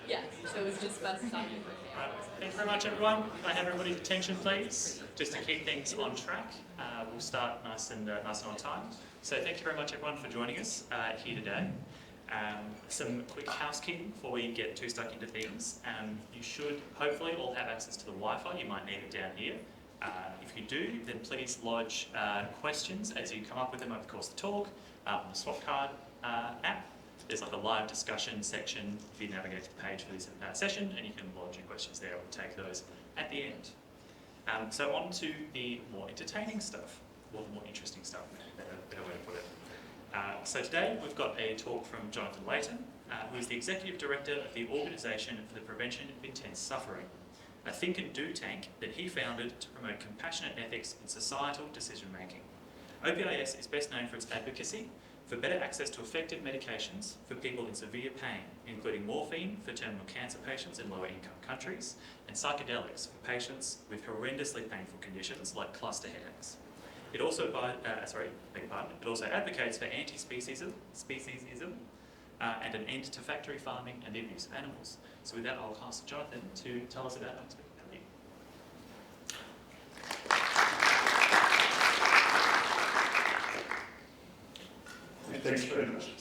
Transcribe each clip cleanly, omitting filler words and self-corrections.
Yeah. So it was just about to stop you for Thank you very much, everyone. Can I have everybody's attention, please? Just to keep things on track, we'll start nice and on time. So thank you very much, everyone, for joining us here today. Some quick housekeeping before we get too stuck into things. You should hopefully all have access to the Wi-Fi. You might need it down here. If you do, then please lodge questions as you come up with them over the course of the talk on the swap card app. There's like a live discussion section if you navigate to the page for this session, and you can lodge your questions there. We'll take those at the end. So on to the more entertaining stuff, or the more interesting stuff, better way to put it. So today we've got a talk from Jonathan Leighton, who is the Executive Director of the Organisation for the Prevention of Intense Suffering, a think and do tank that he founded to promote compassionate ethics in societal decision making. OPIS is best known for its advocacy for better access to effective medications for people in severe pain, including morphine for terminal cancer patients in lower income countries, and psychedelics for patients with horrendously painful conditions like cluster headaches. It also, it also advocates for anti-speciesism and an end to factory farming and the abuse of animals. So with that, I'll pass to Jonathan to tell us about that. Thanks very much.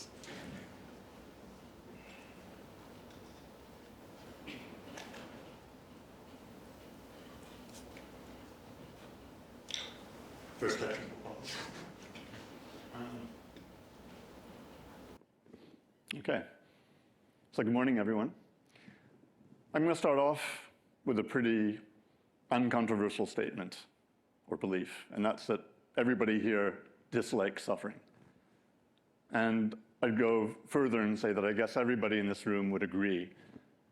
First technical problems. Okay. So good morning, everyone. I'm going to start off with a pretty uncontroversial statement or belief, and that's that everybody here dislikes suffering. And I'd go further and say that I guess everybody in this room would agree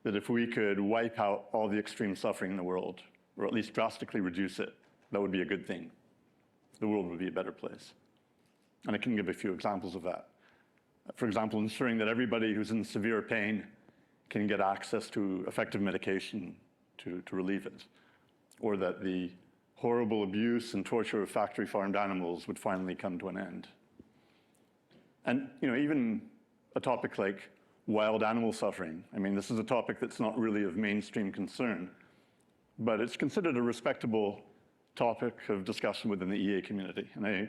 that if we could wipe out all the extreme suffering in the world, or at least drastically reduce it, that would be a good thing. The world would be a better place. And I can give a few examples of that. For example, ensuring that everybody who's in severe pain can get access to effective medication to relieve it, or that the horrible abuse and torture of factory farmed animals would finally come to an end. And even a topic like wild animal suffering, I mean, this is a topic that's not really of mainstream concern, but it's considered a respectable topic of discussion within the EA community. And I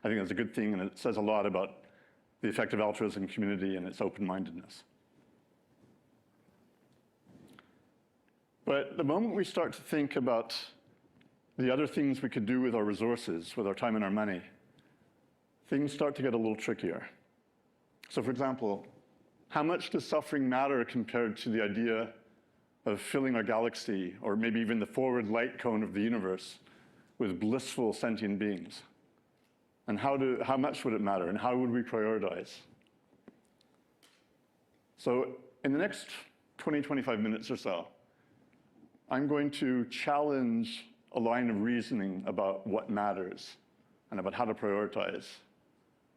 think that's a good thing, and it says a lot about the effective altruism community and its open-mindedness. But the moment we start to think about the other things we could do with our resources, with our time and our money, things start to get a little trickier. So for example, how much does suffering matter compared to the idea of filling our galaxy, or maybe even the forward light cone of the universe, with blissful sentient beings? And how much would it matter, and how would we prioritize? So in the next 20, 25 minutes or so, I'm going to challenge a line of reasoning about what matters and about how to prioritize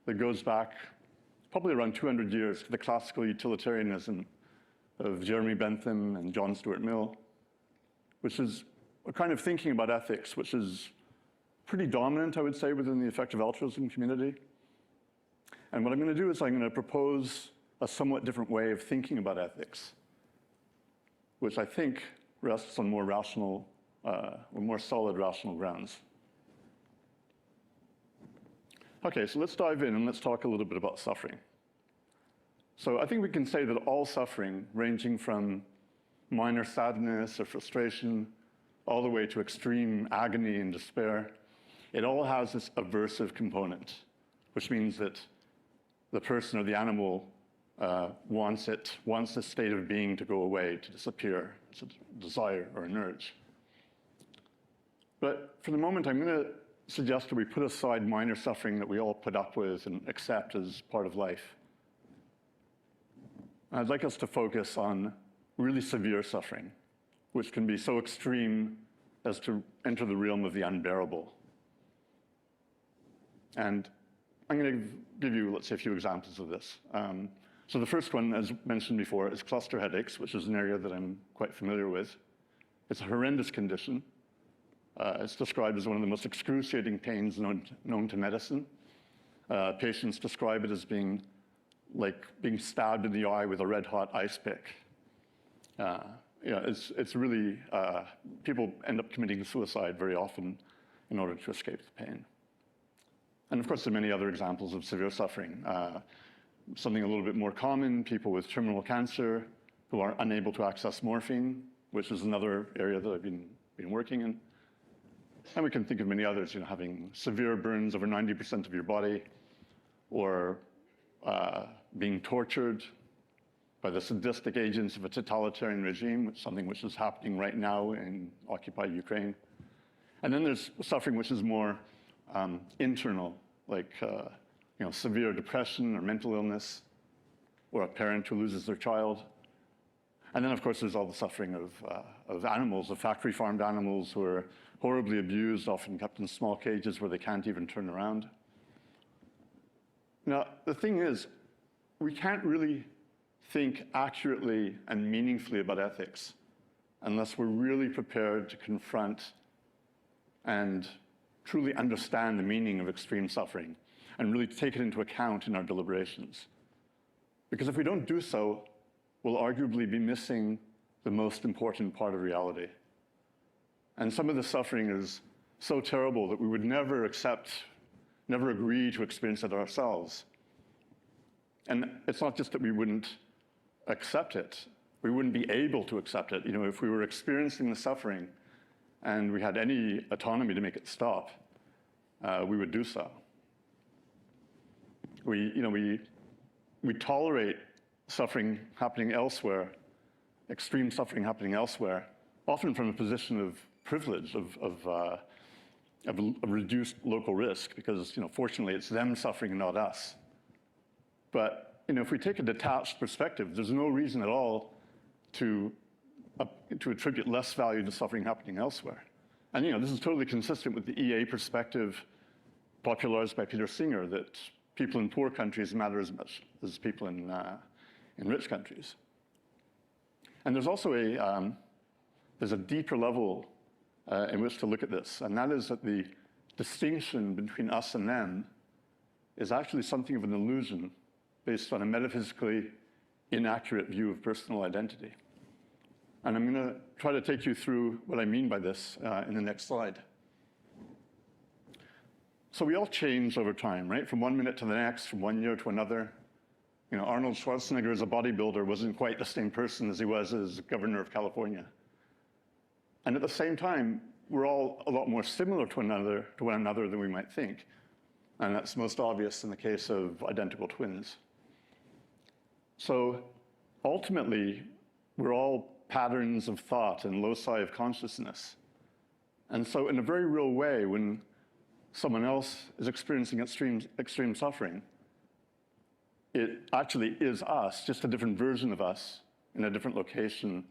that goes back probably around 200 years to the classical utilitarianism of Jeremy Bentham and John Stuart Mill, which is a kind of thinking about ethics, which is pretty dominant, I would say, within the effective altruism community. And what I'm going to do is I'm going to propose a somewhat different way of thinking about ethics, which I think rests on more rational, or more solid rational grounds. Okay, so let's dive in and let's talk a little bit about suffering. So I think we can say that all suffering, ranging from minor sadness or frustration, all the way to extreme agony and despair, it all has this aversive component, which means that the person or the animal wants this state of being to go away, to disappear. It's a desire or an urge. But for the moment, I'm going to suggest that we put aside minor suffering that we all put up with and accept as part of life. I'd like us to focus on really severe suffering, which can be so extreme as to enter the realm of the unbearable. And I'm going to give you, let's say, a few examples of this. So the first one, as mentioned before, is cluster headaches, which is an area that I'm quite familiar with. It's a horrendous condition. It's described as one of the most excruciating pains known to medicine. Patients describe it as being like being stabbed in the eye with a red-hot ice pick. It's really, people end up committing suicide very often in order to escape the pain. And of course, there are many other examples of severe suffering. Something a little bit more common, people with terminal cancer who are unable to access morphine, which is another area that I've been working in. And we can think of many others, having severe burns over 90% of your body, or being tortured by the sadistic agents of a totalitarian regime, something which is happening right now in occupied Ukraine. And then there's suffering which is more internal, like severe depression or mental illness, or a parent who loses their child. And then, of course, there's all the suffering of animals, of factory-farmed animals who are horribly abused, often kept in small cages where they can't even turn around. Now, the thing is, we can't really think accurately and meaningfully about ethics unless we're really prepared to confront and truly understand the meaning of extreme suffering and really take it into account in our deliberations. Because if we don't do so, we'll arguably be missing the most important part of reality. And some of the suffering is so terrible that we would never agree to experience it ourselves. And it's not just that we wouldn't accept it, we wouldn't be able to accept it. If we were experiencing the suffering and we had any autonomy to make it stop, we would do so. We tolerate suffering happening elsewhere, extreme suffering happening elsewhere, often from a position of privilege, of a reduced local risk, because fortunately it's them suffering, not us. But if we take a detached perspective, there's no reason at all to attribute less value to suffering happening elsewhere. And this is totally consistent with the EA perspective popularized by Peter Singer, that people in poor countries matter as much as people in rich countries. And there's also a deeper level in which to look at this, and that is that the distinction between us and them is actually something of an illusion based on a metaphysically inaccurate view of personal identity. And I'm going to try to take you through what I mean by this in the next slide. So we all change over time, right? From one minute to the next, from one year to another. Arnold Schwarzenegger as a bodybuilder wasn't quite the same person as he was as governor of California. And at the same time, we're all a lot more similar to one another than we might think. And that's most obvious in the case of identical twins. So ultimately, we're all patterns of thought and loci of consciousness. And so in a very real way, when someone else is experiencing extreme suffering, it actually is us, just a different version of us in a different location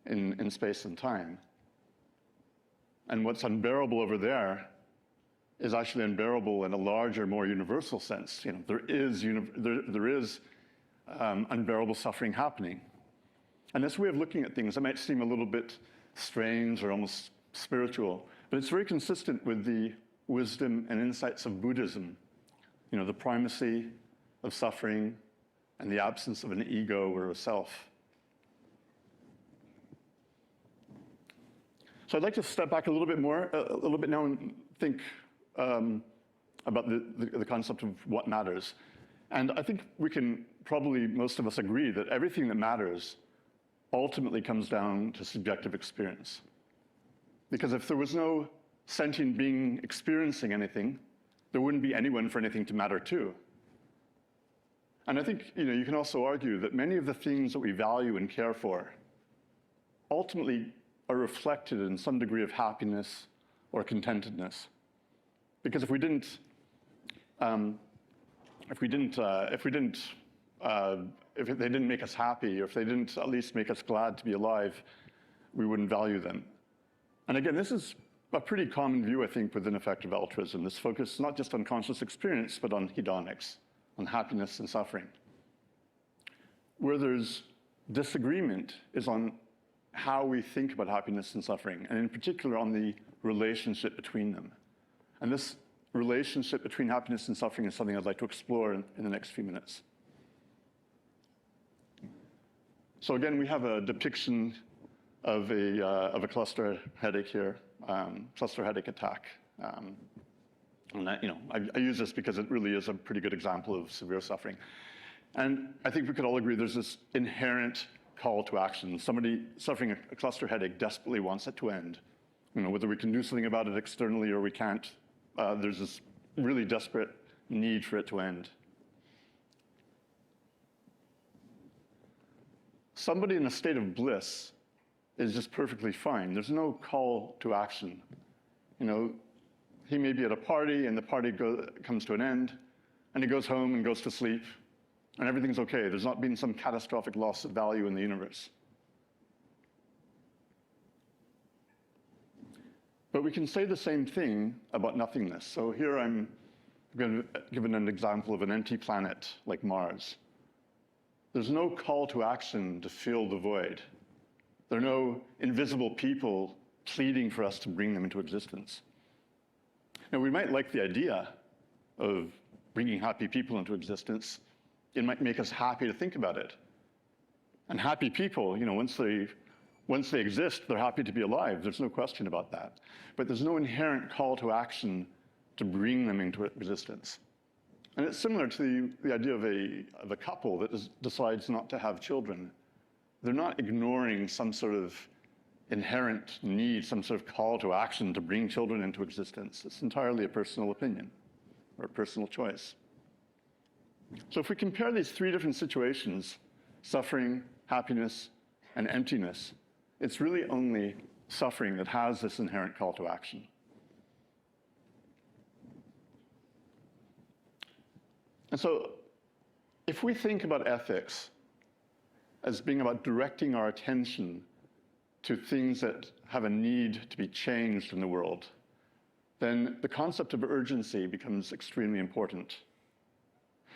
in space and time. And what's unbearable over there is actually unbearable in a larger, more universal sense. There is unbearable suffering happening. And this way of looking at things, it might seem a little bit strange or almost spiritual, but it's very consistent with the wisdom and insights of Buddhism. The primacy of suffering and the absence of an ego or a self. So I'd like to step back a little bit now and think about the concept of what matters. And I think we can probably, most of us agree that everything that matters ultimately comes down to subjective experience. Because if there was no sentient being experiencing anything, there wouldn't be anyone for anything to matter to. And I think you can also argue that many of the things that we value and care for ultimately are reflected in some degree of happiness or contentedness. Because if they didn't make us happy, or if they didn't at least make us glad to be alive, we wouldn't value them. And again, this is a pretty common view, I think, within effective altruism. This focus not just on conscious experience, but on hedonics, on happiness and suffering. Where there's disagreement is on how we think about happiness and suffering, and in particular on the relationship between them. And this relationship between happiness and suffering is something I'd like to explore in the next few minutes. So again, we have a depiction of a cluster headache here, cluster headache attack. And I use this because it really is a pretty good example of severe suffering. And I think we could all agree there's this inherent call to action. Somebody suffering a cluster headache desperately wants it to end. Whether we can do something about it externally or we can't, there's this really desperate need for it to end. Somebody in a state of bliss is just perfectly fine. There's no call to action. He may be at a party and the party comes to an end and he goes home and goes to sleep and everything's okay. There's not been some catastrophic loss of value in the universe. But we can say the same thing about nothingness. So here I'm given an example of an empty planet like Mars. There's no call to action to fill the void. There are no invisible people pleading for us to bring them into existence. Now, we might like the idea of bringing happy people into existence. It might make us happy to think about it. And happy people, once they exist, they're happy to be alive. There's no question about that. But there's no inherent call to action to bring them into existence. And it's similar to the idea of a couple that decides not to have children. They're not ignoring some sort of inherent need, some sort of call to action to bring children into existence. It's entirely a personal opinion or a personal choice. So if we compare these three different situations, suffering, happiness, and emptiness, it's really only suffering that has this inherent call to action. And so if we think about ethics as being about directing our attention to things that have a need to be changed in the world, then the concept of urgency becomes extremely important.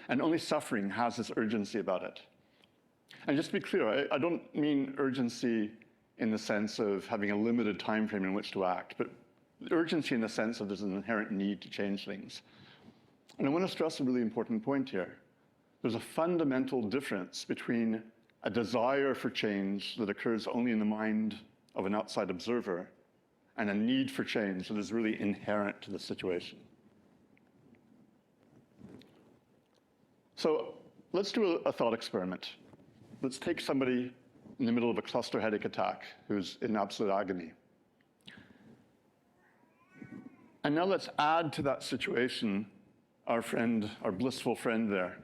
And only suffering has this urgency about it. And just to be clear, I don't mean urgency in the sense of having a limited time frame in which to act, but urgency in the sense of there's an inherent need to change things. And I want to stress a really important point here. There's a fundamental difference between a desire for change that occurs only in the mind of an outside observer and a need for change that is really inherent to the situation. So let's do a thought experiment. Let's take somebody in the middle of a cluster headache attack who's in absolute agony. And now let's add to that situation our friend, our blissful friend there.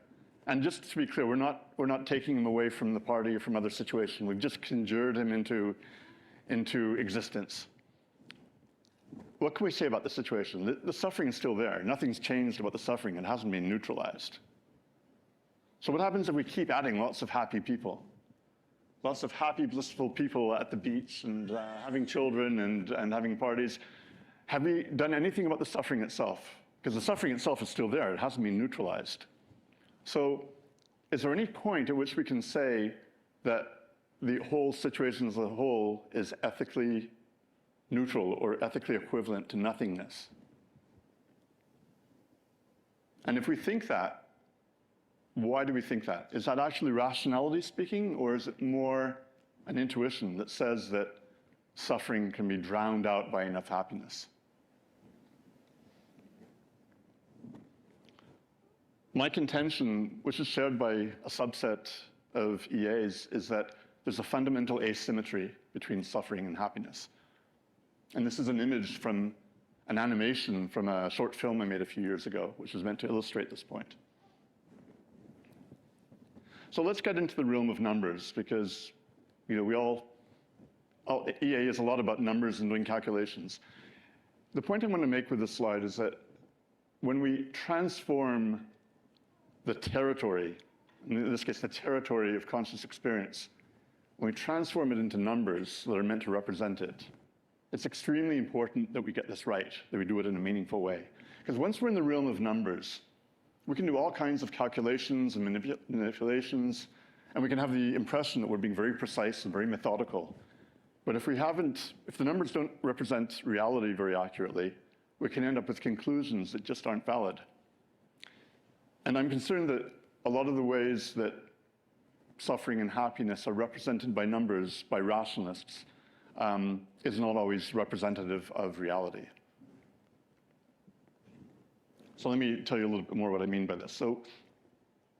And just to be clear, we're not taking him away from the party or from other situation. We've just conjured him into existence. What can we say about the situation? The suffering is still there. Nothing's changed about the suffering. It hasn't been neutralized. So what happens if we keep adding lots of happy people? Lots of happy, blissful people at the beach and having children and having parties. Have we done anything about the suffering itself? Because the suffering itself is still there. It hasn't been neutralized. So is there any point at which we can say that the whole situation as a whole is ethically neutral or ethically equivalent to nothingness? And if we think that, why do we think that? Is that actually rationality speaking, or is it more an intuition that says that suffering can be drowned out by enough happiness? My contention, which is shared by a subset of EAs, is that there's a fundamental asymmetry between suffering and happiness. And this is an image from an animation from a short film I made a few years ago, which was meant to illustrate this point. So let's get into the realm of numbers, because EA is a lot about numbers and doing calculations. The point I want to make with this slide is that when we transform the territory, in this case the territory of conscious experience, when we transform it into numbers that are meant to represent it, it's extremely important that we get this right, that we do it in a meaningful way. Because once we're in the realm of numbers, we can do all kinds of calculations and manipulations, and we can have the impression that we're being very precise and very methodical. But if the numbers don't represent reality very accurately, we can end up with conclusions that just aren't valid. And I'm concerned that a lot of the ways that suffering and happiness are represented by numbers by rationalists is not always representative of reality. So let me tell you a little bit more what I mean by this. So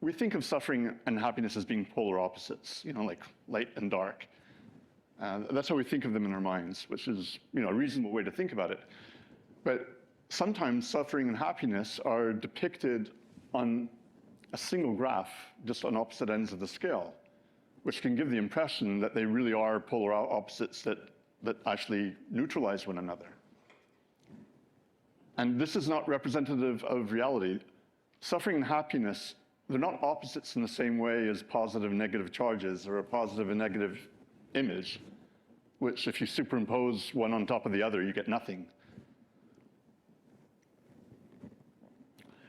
we think of suffering and happiness as being polar opposites, like light and dark. That's how we think of them in our minds, which is a reasonable way to think about it. But sometimes suffering and happiness are depicted on a single graph, just on opposite ends of the scale, which can give the impression that they really are polar opposites that actually neutralize one another. And this is not representative of reality. Suffering and happiness, they're not opposites in the same way as positive and negative charges or a positive and negative image, which if you superimpose one on top of the other, you get nothing.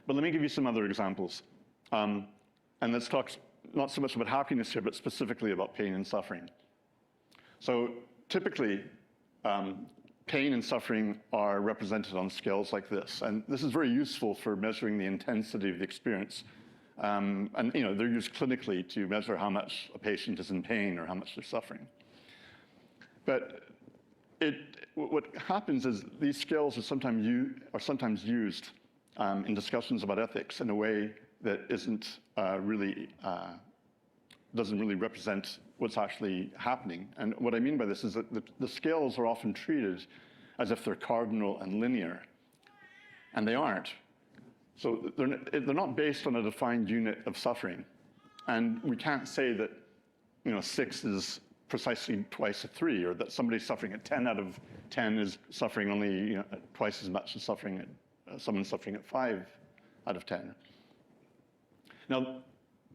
But let me give you some other examples. And let's talk not so much about happiness here, but specifically about pain and suffering. So typically, pain and suffering are represented on scales like this. And this is very useful for measuring the intensity of the experience. And they're used clinically to measure how much a patient is in pain or how much they're suffering. But what happens is these scales are sometimes used in discussions about ethics in a way that doesn't really represent what's actually happening. And what I mean by this is that the scales are often treated as if they're cardinal and linear, and they aren't. So they're not based on a defined unit of suffering. And we can't say that 6 is precisely twice a 3, or that somebody suffering at 10 out of 10 is suffering only twice as much as someone suffering at 5 out of 10. Now,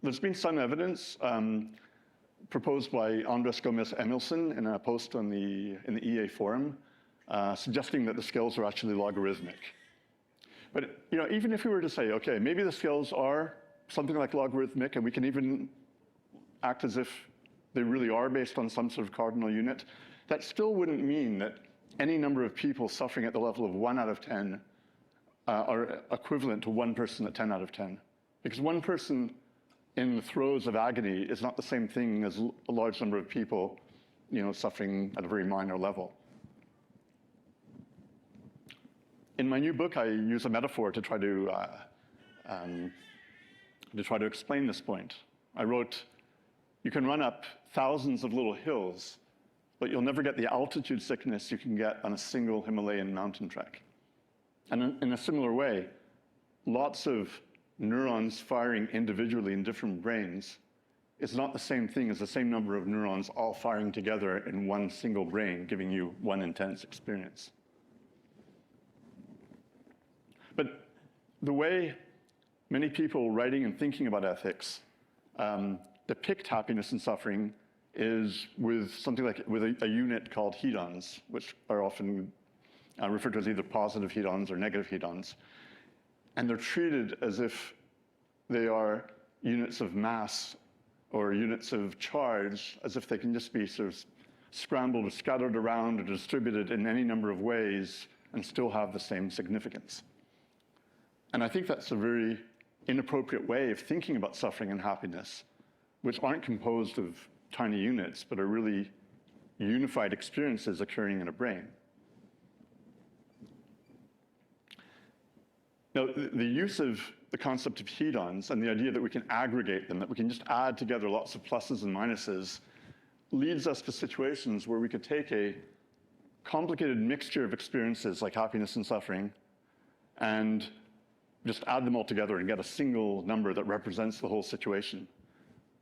there's been some evidence proposed by Andres Gomez-Emilson in a post in the EA forum, suggesting that the scales are actually logarithmic. But even if we were to say, okay, maybe the scales are something like logarithmic, and we can even act as if they really are based on some sort of cardinal unit, that still wouldn't mean that any number of people suffering at the level of 1 out of 10 are equivalent to one person at 10 out of 10. Because one person in the throes of agony is not the same thing as a large number of people, suffering at a very minor level. In my new book, I use a metaphor to try to explain this point. I wrote, you can run up thousands of little hills, but you'll never get the altitude sickness you can get on a single Himalayan mountain trek. And in a similar way, lots of neurons firing individually in different brains is not the same thing as the same number of neurons all firing together in one single brain, giving you one intense experience. But the way many people writing and thinking about ethics depict happiness and suffering is with something like a unit called hedons, which are often referred to as either positive hedons or negative hedons. And they're treated as if they are units of mass or units of charge, as if they can just be sort of scrambled or scattered around or distributed in any number of ways and still have the same significance. And I think that's a very inappropriate way of thinking about suffering and happiness, which aren't composed of tiny units, but are really unified experiences occurring in a brain. Now, the use of the concept of hedons and the idea that we can aggregate them, that we can just add together lots of pluses and minuses, leads us to situations where we could take a complicated mixture of experiences like happiness and suffering and just add them all together and get a single number that represents the whole situation.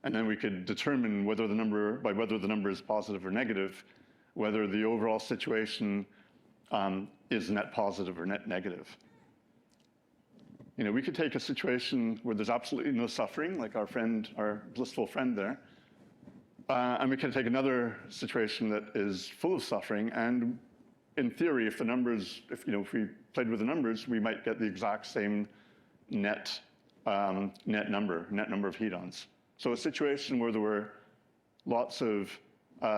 And then we could determine whether the number is positive or negative, whether the overall situation is net positive or net negative. We could take a situation where there's absolutely no suffering, like our blissful friend there, and we can take another situation that is full of suffering. And in theory, if we played with the numbers, we might get the exact same net number of hedons. So a situation where there were lots of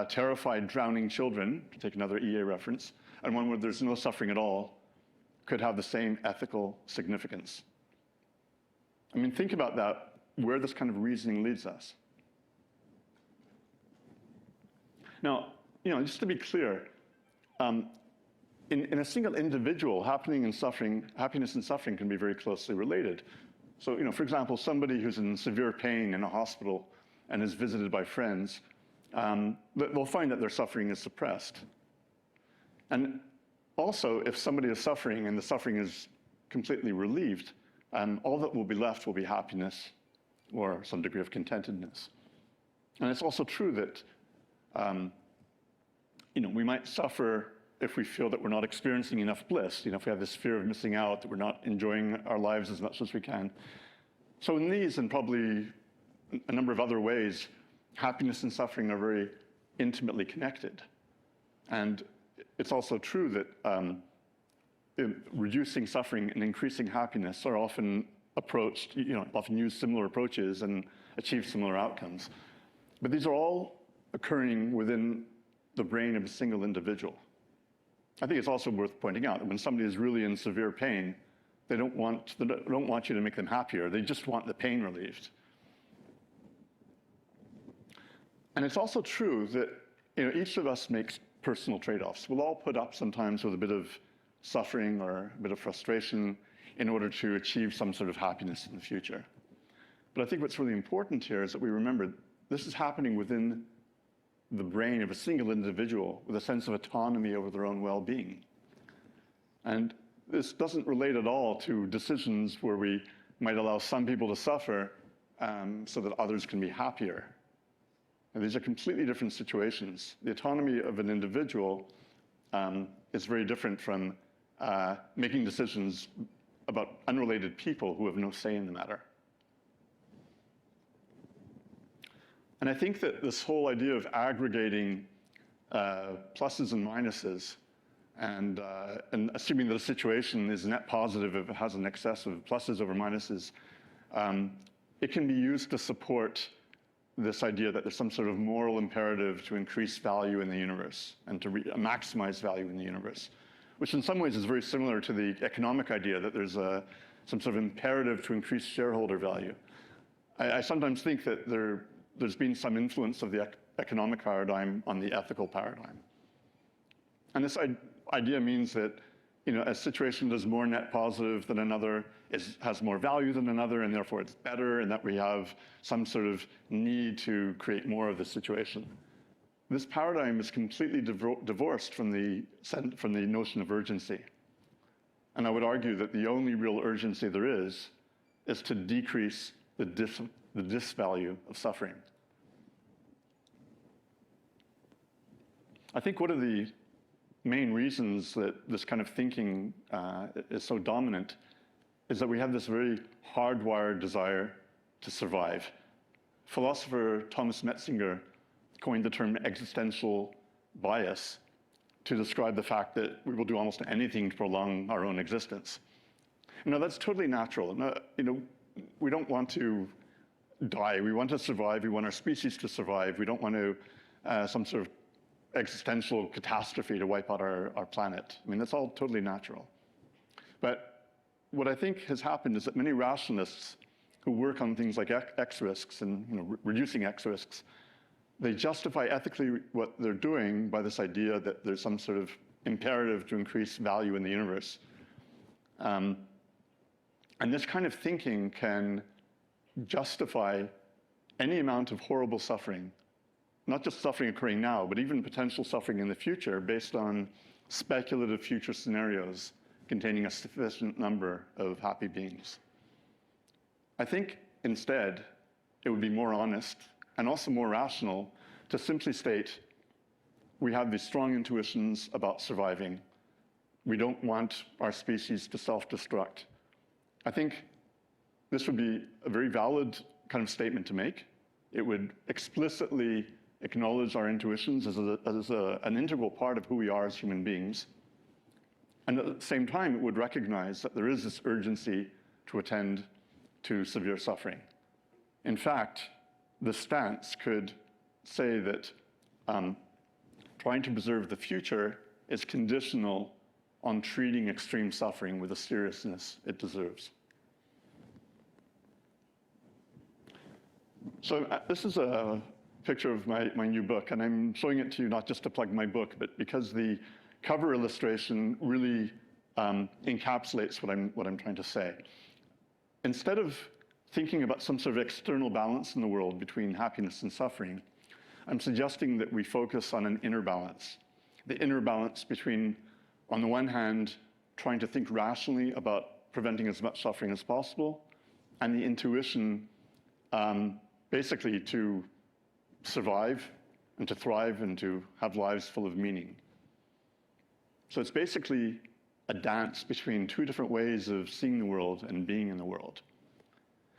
terrified, drowning children, to take another EA reference, and one where there's no suffering at all, could have the same ethical significance. I mean, think about that, where this kind of reasoning leads us. Now, just to be clear, in a single individual, happiness and suffering can be very closely related. So, for example, somebody who's in severe pain in a hospital and is visited by friends, they'll find that their suffering is suppressed. And also, if somebody is suffering and the suffering is completely relieved, all that will be left will be happiness or some degree of contentedness. And it's also true that we might suffer if we feel that we're not experiencing enough bliss, if we have this fear of missing out, that we're not enjoying our lives as much as we can. So in these and probably a number of other ways, happiness and suffering are very intimately connected. And it's also true that reducing suffering and increasing happiness are often approached, often use similar approaches and achieve similar outcomes. But these are all occurring within the brain of a single individual. I think it's also worth pointing out that when somebody is really in severe pain, they don't want you to make them happier. They just want the pain relieved. And it's also true that each of us makes personal trade-offs. We'll all put up sometimes with a bit of suffering or a bit of frustration in order to achieve some sort of happiness in the future. But I think what's really important here is that we remember this is happening within the brain of a single individual with a sense of autonomy over their own well-being. And this doesn't relate at all to decisions where we might allow some people to suffer so that others can be happier. And these are completely different situations. The autonomy of an individual is very different from making decisions about unrelated people who have no say in the matter. And I think that this whole idea of aggregating pluses and minuses and assuming that a situation is net positive if it has an excess of pluses over minuses, it can be used to support this idea that there's some sort of moral imperative to increase value in the universe and to maximize value in the universe, which in some ways is very similar to the economic idea that there's some sort of imperative to increase shareholder value. I sometimes think that there's been some influence of the economic paradigm on the ethical paradigm. And this idea means that a situation that's more net positive than another has more value than another, and therefore it's better, and that we have some sort of need to create more of the situation. This paradigm is completely divorced from the notion of urgency. And I would argue that the only real urgency there is to decrease the disvalue of suffering. I think one of the main reasons that this kind of thinking is so dominant is that we have this very hardwired desire to survive. Philosopher Thomas Metzinger coined the term existential bias to describe the fact that we will do almost anything to prolong our own existence. That's totally natural. We don't want to die. We want to survive. We want our species to survive. We don't want to some sort of existential catastrophe to wipe out our planet. That's all totally natural. But what I think has happened is that many rationalists who work on things like X risks and reducing X risks, they justify ethically what they're doing by this idea that there's some sort of imperative to increase value in the universe. And this kind of thinking can justify any amount of horrible suffering, not just suffering occurring now, but even potential suffering in the future based on speculative future scenarios containing a sufficient number of happy beings. I think instead, it would be more honest and also more rational to simply state, we have these strong intuitions about surviving. We don't want our species to self-destruct. I think this would be a very valid kind of statement to make. It would explicitly acknowledge our intuitions as an integral part of who we are as human beings. And at the same time, it would recognize that there is this urgency to attend to severe suffering. In fact, the stance could say that trying to preserve the future is conditional on treating extreme suffering with the seriousness it deserves. So this is a picture of my new book, and I'm showing it to you not just to plug my book, but because the cover illustration really encapsulates what I'm trying to say. Instead of thinking about some sort of external balance in the world between happiness and suffering, I'm suggesting that we focus on an inner balance. The inner balance between, on the one hand, trying to think rationally about preventing as much suffering as possible, and the intuition basically to survive and to thrive and to have lives full of meaning. So it's basically a dance between two different ways of seeing the world and being in the world.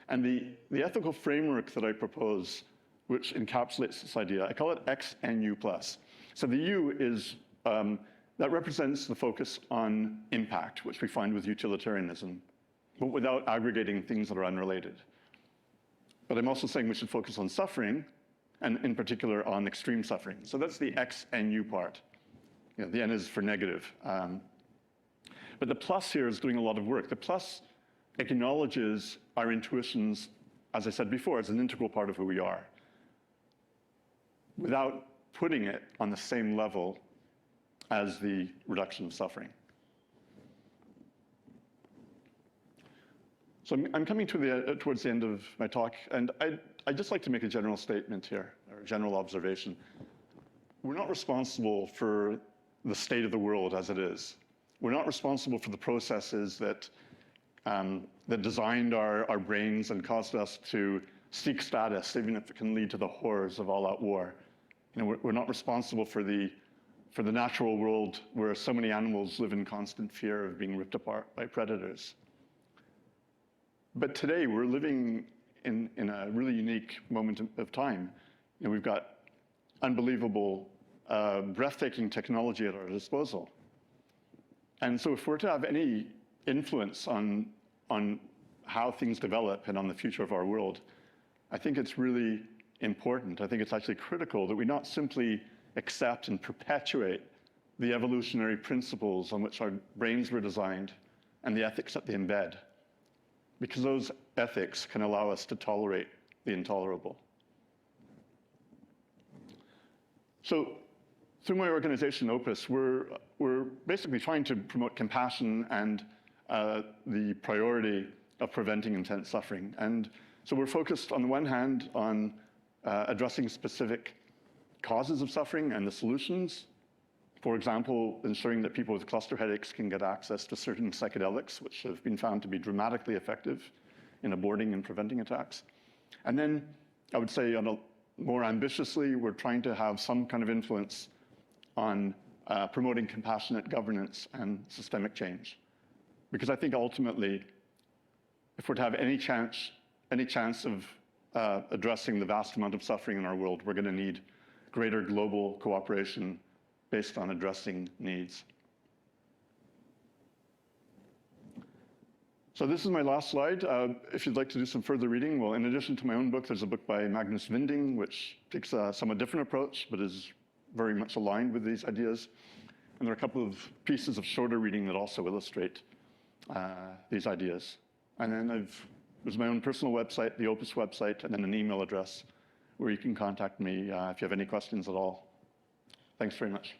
And the ethical framework that I propose, which encapsulates this idea, I call it XNU+. So the U is, that represents the focus on impact, which we find with utilitarianism, but without aggregating things that are unrelated. But I'm also saying we should focus on suffering, and in particular on extreme suffering. So that's the XNU part. You know, the N is for negative. But the plus here is doing a lot of work. The plus acknowledges our intuitions, as I said before, as an integral part of who we are, without putting it on the same level as the reduction of suffering. So I'm coming to towards the end of my talk, and I'd just like to make a general statement here, or a general observation. We're not responsible for the state of the world as it is. We're not responsible for the processes that designed our brains and caused us to seek status, even if it can lead to the horrors of all-out war. You know, we're not responsible for the natural world where so many animals live in constant fear of being ripped apart by predators. But today, we're living in a really unique moment of time. You know, we've got unbelievable, breathtaking technology at our disposal. And so if we're to have any influence on how things develop and on the future of our world, I think it's really important. I think it's actually critical that we not simply accept and perpetuate the evolutionary principles on which our brains were designed and the ethics that they embed, because those ethics can allow us to tolerate the intolerable. So through my organization, OPIS, we're basically trying to promote compassion and the priority of preventing intense suffering. And so we're focused, on the one hand, on addressing specific causes of suffering and the solutions. For example, ensuring that people with cluster headaches can get access to certain psychedelics, which have been found to be dramatically effective in aborting and preventing attacks. And then, I would say, more ambitiously, we're trying to have some kind of influence on promoting compassionate governance and systemic change. Because I think ultimately, if we're to have any chance of addressing the vast amount of suffering in our world, we're going to need greater global cooperation based on addressing needs. So this is my last slide. If you'd like to do some further reading, well, in addition to my own book, there's a book by Magnus Vinding, which takes a somewhat different approach, but is very much aligned with these ideas. And there are a couple of pieces of shorter reading that also illustrate these ideas. And then there's my own personal website, the OPIS website, and then an email address where you can contact me if you have any questions at all. Thanks very much.